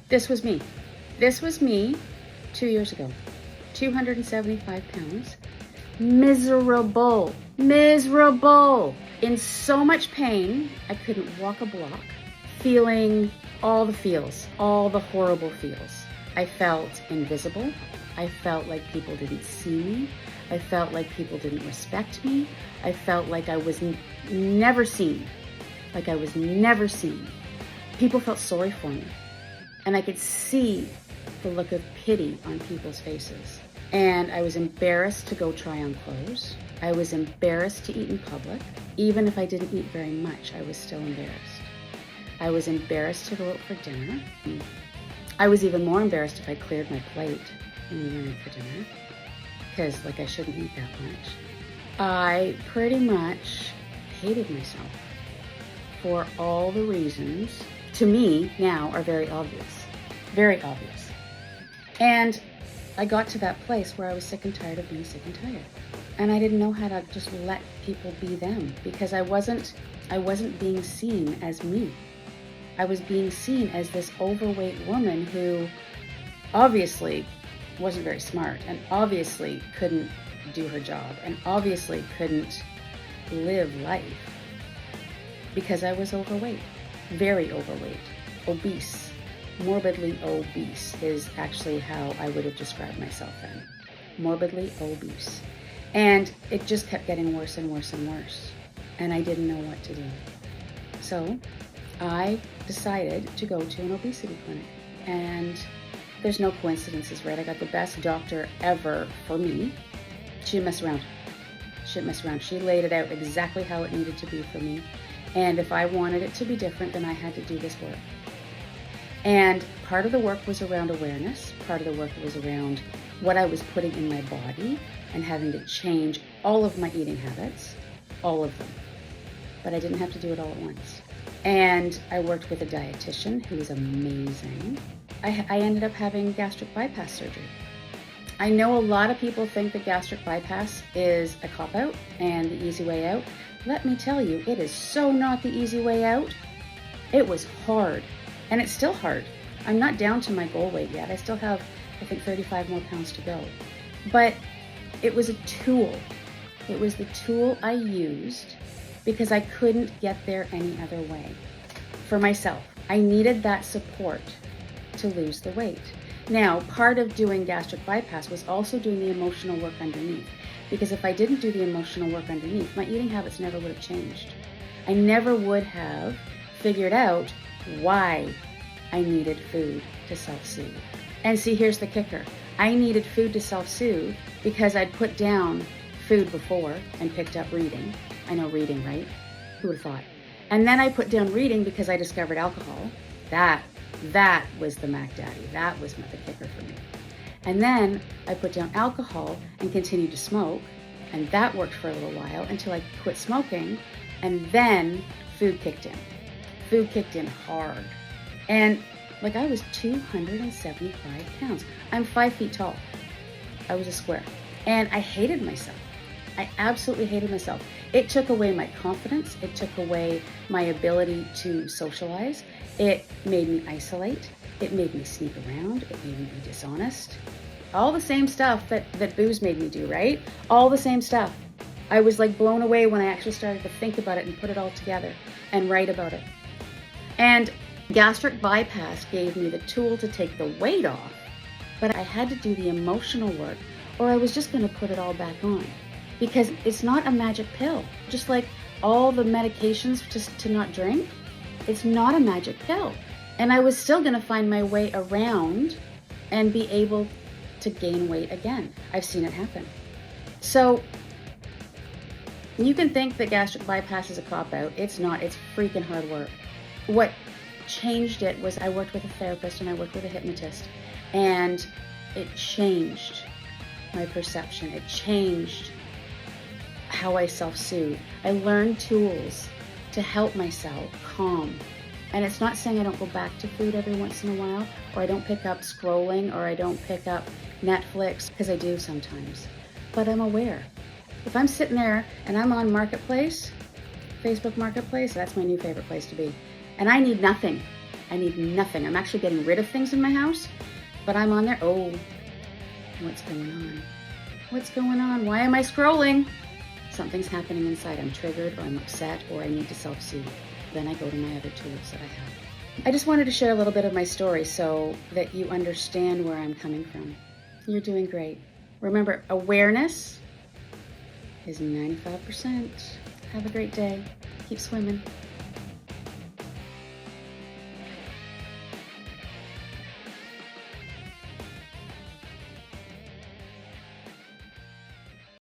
This was me. This was me 2 years ago. 275 pounds. Miserable. Miserable. In so much pain, I couldn't walk a block. Feeling all the feels, all the horrible feels. I felt invisible. I felt like people didn't see me. I felt like people didn't respect me. I felt like I was never seen. Like I was never seen. People felt sorry for me. And I could see the look of pity on people's faces. And I was embarrassed to go try on clothes. I was embarrassed to eat in public. Even if I didn't eat very much, I was still embarrassed. I was embarrassed to go out for dinner. I was even more embarrassed if I cleared my plate when we went out for dinner, because I shouldn't eat that much. I pretty much hated myself for all the reasons, to me now, are very obvious. Very obvious. And I got to that place where I was sick and tired of being sick and tired. And I didn't know how to just let people be them, because I wasn't being seen as me. I was being seen as this overweight woman who obviously wasn't very smart and obviously couldn't do her job and obviously couldn't live life, because I was overweight, very overweight, obese. Morbidly obese is actually how I would have described myself then. Morbidly obese. And it just kept getting worse and worse and worse. And I didn't know what to do. So I decided to go to an obesity clinic. And there's no coincidences, right? I got the best doctor ever for me. She didn't mess around. She didn't mess around. She laid it out exactly how it needed to be for me. And if I wanted it to be different, then I had to do this work. And part of the work was around awareness. Part of the work was around what I was putting in my body and having to change all of my eating habits, all of them. But I didn't have to do it all at once. And I worked with a dietitian who was amazing. I ended up having gastric bypass surgery. I know a lot of people think that gastric bypass is a cop-out and the easy way out. Let me tell you, it is so not the easy way out. It was hard. And it's still hard. I'm not down to my goal weight yet. I still have, I think, 35 more pounds to go. But it was a tool. It was the tool I used because I couldn't get there any other way. For myself, I needed that support to lose the weight. Now, part of doing gastric bypass was also doing the emotional work underneath. Because if I didn't do the emotional work underneath, my eating habits never would have changed. I never would have figured out why I needed food to self-soothe. And see, here's the kicker. I needed food to self-soothe because I'd put down food before and picked up reading. I know reading, right? Who would have thought? And then I put down reading because I discovered alcohol. That was the Mac Daddy. That was the kicker for me. And then I put down alcohol and continued to smoke. And that worked for a little while until I quit smoking. And then food kicked in. Food kicked in hard. And I was 275 pounds. I'm 5 feet tall. I was a square. And I hated myself. I absolutely hated myself. It took away my confidence. It took away my ability to socialize. It made me isolate. It made me sneak around. It made me be dishonest. All the same stuff that booze made me do, right? All the same stuff. I was blown away when I actually started to think about it and put it all together and write about it. And gastric bypass gave me the tool to take the weight off, but I had to do the emotional work or I was just going to put it all back on, because it's not a magic pill. Just like all the medications just to not drink, it's not a magic pill. And I was still going to find my way around and be able to gain weight again. I've seen it happen. So you can think that gastric bypass is a cop-out. It's not. It's freaking hard work. What changed it was I worked with a therapist and I worked with a hypnotist, and it changed my perception. It changed how I self-soothe. I learned tools to help myself calm. And it's not saying I don't go back to food every once in a while, or I don't pick up scrolling, or I don't pick up Netflix, because I do sometimes. But I'm aware. If I'm sitting there and I'm on Marketplace, Facebook Marketplace, that's my new favorite place to be, and I need nothing, I need nothing. I'm actually getting rid of things in my house, but I'm on there. Oh, what's going on? What's going on? Why am I scrolling? Something's happening inside. I'm triggered, or I'm upset, or I need to self-soothe. Then I go to my other tools that I have. I just wanted to share a little bit of my story so that you understand where I'm coming from. You're doing great. Remember, awareness is 95%. Have a great day. Keep swimming.